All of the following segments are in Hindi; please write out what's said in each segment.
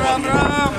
राम राम।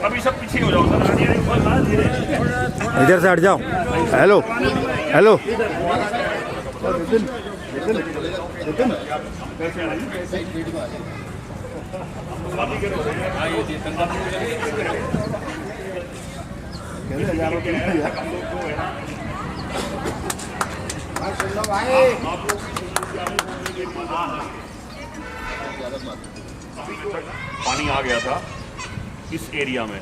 अभी सब पीछे हो जाओ सर, इधर से हट जाओ। हेलो हेलो पानी आ गया था इस एरिया में,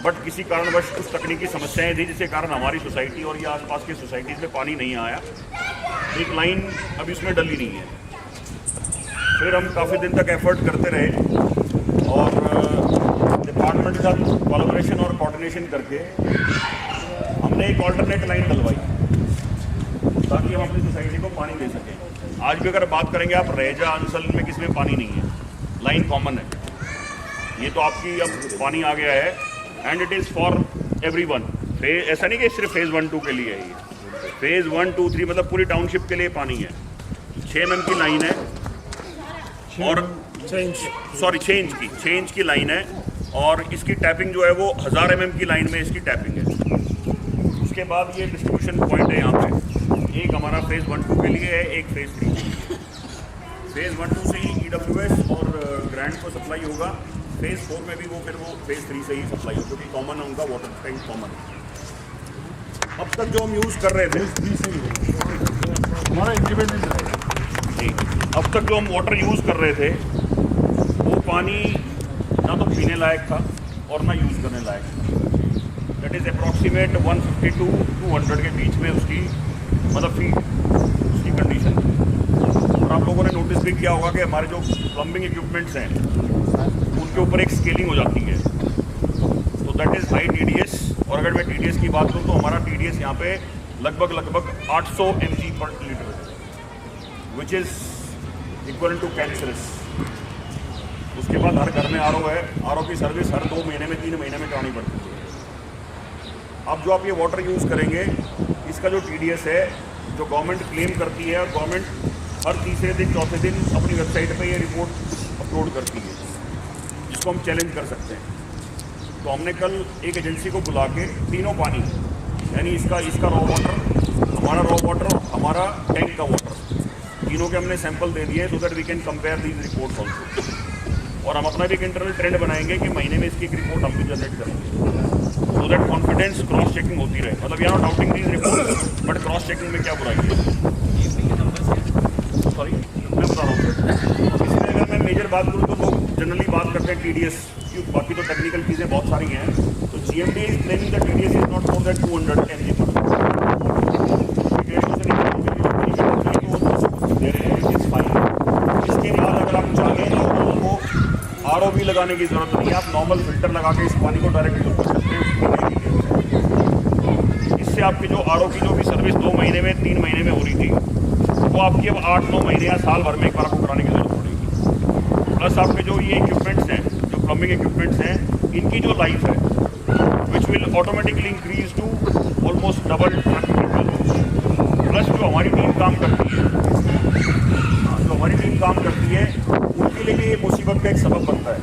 बट किसी कारणवश कुछ तकनीकी समस्याएं थी जिसके कारण हमारी सोसाइटी और ये आसपास की सोसाइटीज़ में पानी नहीं आया। एक लाइन अभी उसमें डली नहीं है। फिर हम काफ़ी दिन तक एफर्ट करते रहे और डिपार्टमेंट के साथ कोलैबोरेशन और कोऑर्डिनेशन करके हमने एक ऑल्टरनेट लाइन डलवाई ताकि हम अपनी सोसाइटी को पानी दे सकें। आज भी अगर बात करेंगे आप रेजा अंचल में किसी में पानी नहीं है, लाइन कॉमन है। ये तो आपकी अब पानी आ गया है and it is for everyone. ऐसा नहीं कि सिर्फ फेज़ 1 2 के लिए है, ये फेज़ 1 2 3 मतलब पूरी टाउनशिप के लिए पानी है। 6 mm की लाइन है और छः इंच की लाइन है और इसकी टैपिंग जो है वो 1000 mm की लाइन में इसकी टैपिंग है। उसके बाद ये डिस्ट्रीब्यूशन पॉइंट है यहाँ पे, एक हमारा फेज़ 1 2 के लिए है, एक फेज़ 3। फेज़ 1 2 से ही EWS और ग्रैंड को सप्लाई होगा। फेज़ 4 में भी वो फेज़ 3 से ही सप्लाई होगा क्योंकि कॉमन है उनका, वाटर टैंक कॉमन है। अब तक जो हम यूज़ कर रहे थे हमारा अब तक जो हम वाटर यूज़ कर रहे थे वो पानी ना तो पीने लायक था और ना यूज़ करने लायक था। दैट इज़ अप्रॉक्सीमेट 150 to 200 के बीच में उसकी मतलब फीट उसकी कंडीशन। और आप लोगों ने नोटिस भी किया होगा कि हमारे जो प्लम्बिंग इक्विपमेंट्स हैं उनके ऊपर एक स्केलिंग हो जाती है, तो दैट इज़ हाई TDS। और अगर मैं TDS की बात करूँ तो हमारा TDS यहाँ पे लगभग 800 mg/लीटर which is equal to cancerous. उसके बाद हर घर में RO है, RO की सर्विस हर 2 महीने में 3 महीने में करानी पड़ती है। अब जो आप ये वाटर यूज़ करेंगे इसका जो TDS है जो गवर्नमेंट क्लेम करती है, और गवर्नमेंट हर तीसरे दिन चौथे दिन अपनी वेबसाइट पे ये रिपोर्ट अपलोड करती है जिसको हम चैलेंज कर सकते हैं। तो हमने कल एक एजेंसी को बुला के तीनों पानी यानी इसका रॉ वाटर, हमारा रॉ वाटर, हमारा टैंक का वाटर, तीनों के हमने सैंपल दे दिए so that we can compare these reports also. और हम अपना भी एक इंटरनल ट्रेंड बनाएंगे कि महीने में इसकी एक रिपोर्ट हम भी जनरेट करेंगे so that confidence cross checking होती रहे। मतलब यहाँ doubting these report but cross checking में क्या बुराई है। सॉरी मैं बता रहा हूँ। इसमें अगर मैं मेजर बात करूँ तो लोग जनरली बात करते हैं TDS की, बाकी तो टेक्निकल चीज़ें बहुत सारी हैं। तो GMD is claiming that TDS is not more than 200 mg पर। इसके बाद अगर आप चाहें तो आपको RO भी लगाने की ज़रूरत नहीं है, आप नॉर्मल फिल्टर लगा के इस पानी को डायरेक्ट यूज़ कर सकते हैं। इससे आपकी जो RO की जो भी सर्विस 2 महीने में 3 महीने में हो रही थी वो आपकी अब 8-9 महीने या साल भर में एक बार आपको कराने की ज़रूरत पड़ेगी। प्लस आपके जो ये इक्विपमेंट्स हैं, जो प्लम्बिंग इक्विपमेंट्स हैं, इनकी जो लाइफ है which will automatically increase to almost double. Plus जो हमारी टीम काम करती है उनके लिए भी ये मुसीबत का एक सबब बनता है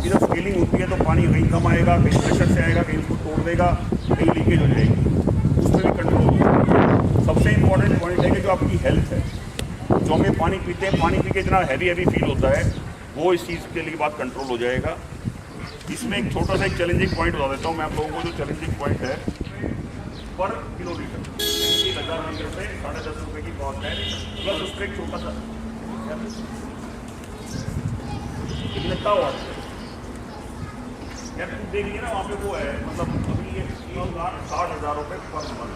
कि जब स्केलिंग होती है तो पानी कहीं कम आएगा, कहीं प्रेशर से आएगा, कहीं उसको तोड़ देगा, कहीं लीकेज हो जाएगी, उसमें भी कंट्रोल होगा। सबसे इम्पॉर्टेंट पॉइंट है कि जो आपकी हेल्थ है, जो हमें पानी पीते हैं, पानी पी के इतना हैवी फील होता है, वो इस चीज़ के लिए बात कंट्रोल हो जाएगा। इसमें एक छोटा सा एक चैलेंजिंग पॉइंट बता देता हूँ मैं आप लोगों को। जो चैलेंजिंग पॉइंट है पर किलोमीटर 1000 लीटर पे 10.5 रुपये की कॉस्ट है, प्लस उस पर एक छोटा सा लिखा हुआ है यार, तुम देखिए ना वहाँ पे वो है, मतलब अभी ये 60,000 रुपये पर मंथ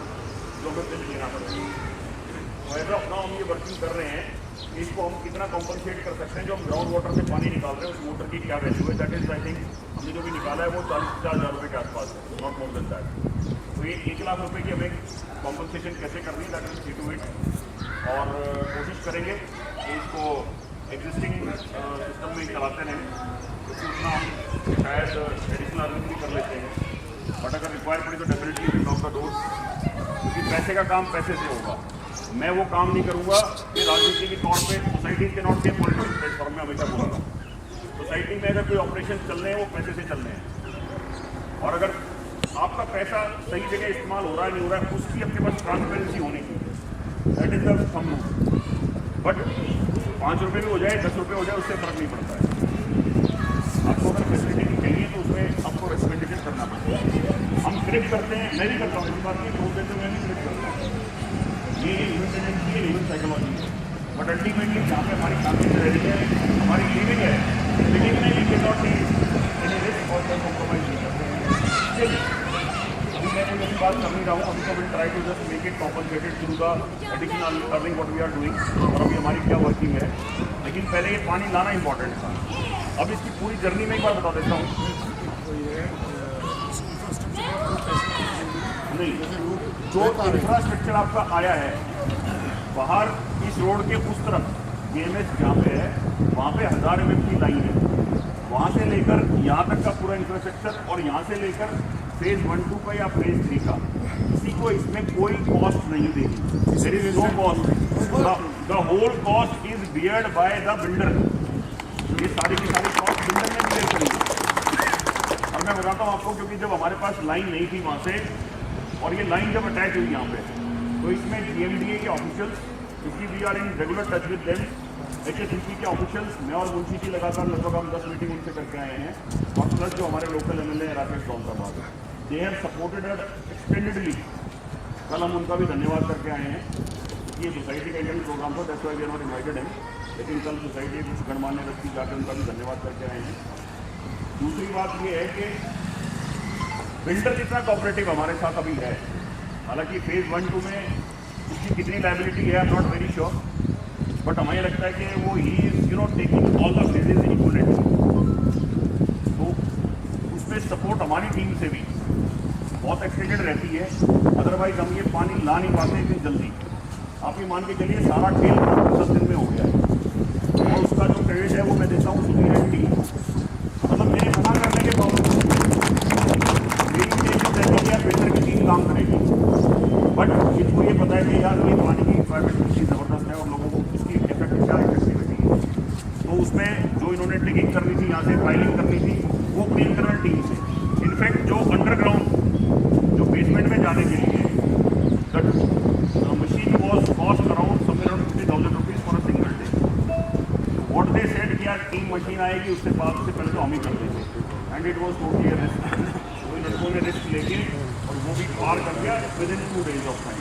जो हमें बिल देना पड़ेगा। तो ऐसा अपना हम ये वर्किंग कर रहे हैं, इसको हम कितना कॉम्पनसेट कर सकते हैं। जो हम ग्राउंड वाटर से पानी निकाल रहे हैं उस मोटर की क्या वैल्यू है, दैट इज आई थिंक हमने जो भी निकाला है वो 40-50 हज़ार रुपये के आसपास है, नॉट मोर देन दैट। तो ये 1 लाख रुपये की हमें कॉम्पनसेशन कैसे करनी है, that is see to it. और कोशिश करेंगे कि इसको एग्जिस्टिंग सिस्टम में चलाते रहें, क्योंकि उतना हम शायद एडिशनल अर्निंग भी कर लेते हैं, बट अगर रिक्वायर पड़ी तो definitely will knock the door, क्योंकि पैसे का काम पैसे से होगा। मैं वो काम नहीं करूँगा कि राजनीति के तौर पे सोसाइटी के नॉट के पॉलिटिकल प्लेटफॉर्म में हमेशा बोलूँगा। सोसाइटी में अगर कोई ऑपरेशन चल रहे हैं वो पैसे से चल रहे हैं, और अगर आपका पैसा सही जगह इस्तेमाल हो रहा है नहीं हो रहा है उसकी अपने पास ट्रांसपेरेंसी होनी चाहिए। That is the thumb rule. But 5 रुपये भी हो जाए 10 रुपये हो जाए उससे फर्क नहीं पड़ता है। आपको अगर फैसिलिटी चाहिए तो उसमें आपको रिकमेंडेशन करना पड़ता है। हम क्रिप करते हैं, मैं भी करता हूँ, इस बात की लोग कहते हैं मैं भी क्रिप करता हूँ, ये ह्यूमन टेंडेंसी है, ह्यूमन साइकोलॉजी है। बट अल्टीमेटली जहाँ पे हमारी फैमिली रह रही है, हमारी लिविंग है, लिविंग में we can not take any risk और कॉम्प्रोमाइज नहीं करते हैं। स्टिल अभी मैं कोई ऐसी बात कर नहीं रहा हूँ, अभी तो will try to just make it compensated through the additional earning what we are doing, और अभी हमारी क्या वर्किंग है। लेकिन पहले ये पानी लाना इंपॉर्टेंट था। अब इसकी पूरी जर्नी में एक बार बता देता हूँ। नहीं, जो इंफ्रास्ट्रक्चर आपका आया है बाहर इस रोड के उस तरफ BMS जहाँ पे है वहाँ पे 1000 mm की लाइन है, वहाँ से लेकर यहाँ तक का पूरा इंफ्रास्ट्रक्चर, और यहाँ से लेकर फेज 1-2 का या फेज 3 का, किसी को इसमें कोई कॉस्ट नहीं देगी। There is no cost, the whole cost is beared by the builder. ये सारी की सारी कॉस्ट बिल्डर ने बियर करी। और मैं बताता हूँ आपको, क्योंकि जब हमारे पास लाइन नहीं थी वहाँ से, और ये लाइन जब अटैच हुई यहाँ पे, तो इसमें GMDA के ऑफिशियल्स, क्योंकि we are in regular touch with them, HSEC के ऑफिशियल्स, मैं और मुंशी जी लगातार लगभग हम 10 मीटिंग उनसे करके आए हैं, और प्लस जो हमारे लोकल MLA हैं Rakesh Daulatabad, they have supported us extendedly. कल हम उनका भी धन्यवाद करके आए हैं, ये सोसाइटी का इंडियन प्रोग्राम था, that's why we are not invited him, लेकिन कल सोसाइटी कुछ गणमान्य व्यक्ति जाकर उनका भी धन्यवाद करके आए हैं। दूसरी बात ये है कि बिल्डर जितना कोऑपरेटिव हमारे साथ अभी है, हालांकि फेज 1-2 में उसकी कितनी लायबिलिटी है I am not very sure, but हमें लगता है कि वो he is taking all the phases equivalently. तो उसमें सपोर्ट हमारी टीम से भी बहुत एक्सटेंडेड रहती है, अदरवाइज हम ये पानी ला नहीं पाते इतनी जल्दी। आप ये मान के चलिए सारा खेल 10 दिन में हो गया है, और उसका जो क्रेडिट है वो मैं देता हूँ सुधीर एंड टीम। मतलब मेरे मना करने के बावजूद बिल्डर की टीम काम करेगी, बट इनको ये पता है कि यार ये पानी की रिक्वायरमेंट कितनी ज़बरदस्त है और लोगों को इसकी इफेक्टिविटी है। तो उसमें जो इन्होंने डिगिंग करनी थी, यहाँ से फाइलिंग करनी थी, वो क्लीन करना टीम से। इनफैक्ट जो अंडरग्राउंड जो बेसमेंट में जाने के लिए the machine was cost around somewhere around 50,000 rupees for a single day. What they said कि यार टीम मशीन आएगी उससे पहले तो हम ही कर देंगे, and it was totally risk. लड़कों ने रिस्क लेके और वो भी पार कर गया with in 2 days of time.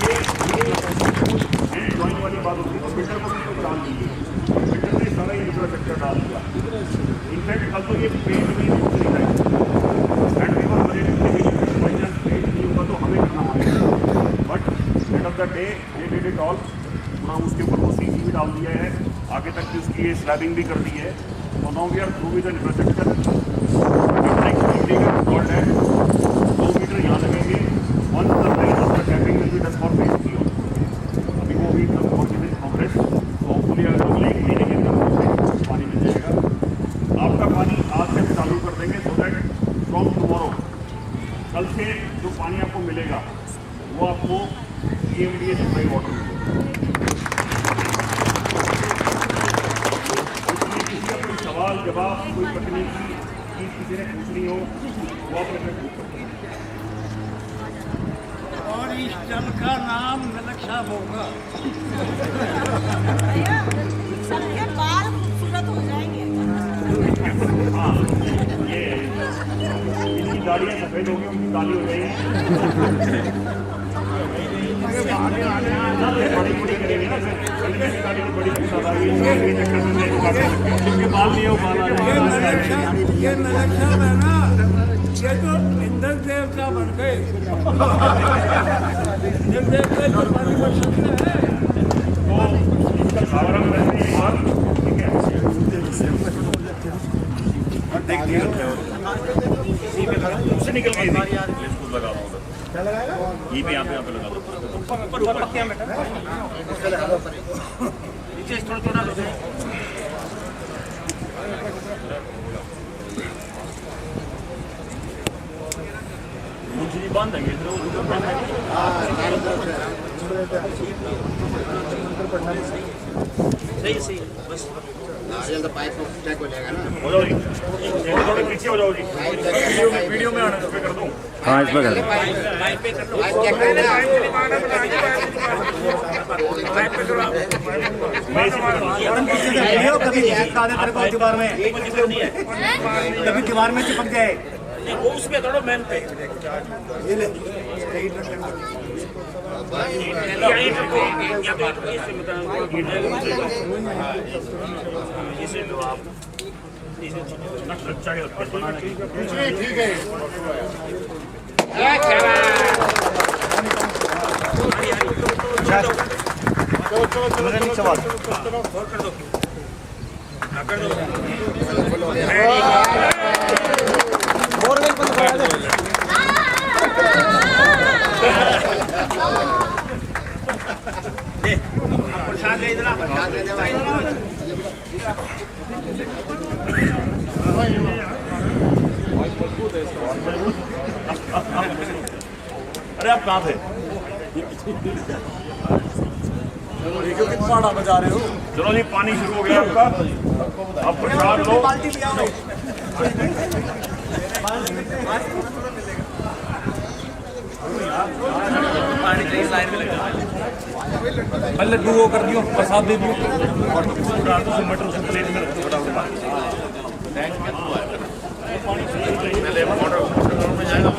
ये एंड जॉइन वाली बात होती है, तो बिल्डर को भी तो डाल दीजिए, बिल्डर ने सारा इंफ्रास्ट्रक्चर डाल दिया। इनफैक्ट कल तो ये पेज भी दूसरी time and we were budget page नहीं होगा तो हमें करना पड़ेगा, but end of the day they did it all. ना उसके ऊपर वो CC भी डाल दिया है, आगे तक की उसकी स्लैबिंग भी कर दी है। So now we are through with the infrastructure. Next meeting is called at 2 metre यहाँ लगेंगे। Once the place of the capping will be done for phase 3 also. अभी वो भी सब work in progress. So hopefully अगले एक महीने के अंदर पानी मिल जाएगा। आपका पानी आज से चालू कर देंगे, so that from tomorrow कल से जो पानी आपको मिलेगा वो आपको GMDA सप्लाई वाटर मिलेगा। सवाल जवाब कोई तकनीकी चीज किसी ने पूछनी हो वो आप अपने पूछ सकते हैं। और इस जल का नाम नलक्षा होगा। सबके बाल खूबसूरत हो जाएंगे। हाँ, ये इनकी दाढ़ियाँ सफेद होगी, उनकी काली हो जाएगी। बड़ी बड़ी करेंगे ना फिर बड़ी क्योंकि बाल नहीं हो पाना। ये नलक्षा है ना, ये तो इंद्र देवता बन गए। इंद्र देवता जो पानी बन सकते हैं, तो इसका सावरण रहने के बाद ठीक है, देख दिया उससे निकल गई थी, इसको लगा रहा हूँ। ये भी यहाँ पे लगा दो ऊपर ऊपर पत्तियां बेटा नीचे थोड़ा थोड़ा मुझे बंद है सही सही बस नारियल का पाइप चेक हो जाएगा ना। हो जाओ जी थोड़े पीछे हो जाओ जी वीडियो में आने पे कर दूं हाँ इसमें कर पाइप चेक करना कभी दीवार में कभी दीवार में चिपक जाए वो उस पे करो मैन पे इसे लो आप अच्छा है ठीक है अरे आप कहाँ थे पहाड़ा बजा रहे हो चलो जी पानी शुरू हो गया आपका आप प्रसाद लो पहले लड्डू वो कर दियो प्रसाद दे दियो और डाल दो मटर उस प्लेट में रखो पहले ऑर्डर में जाएगा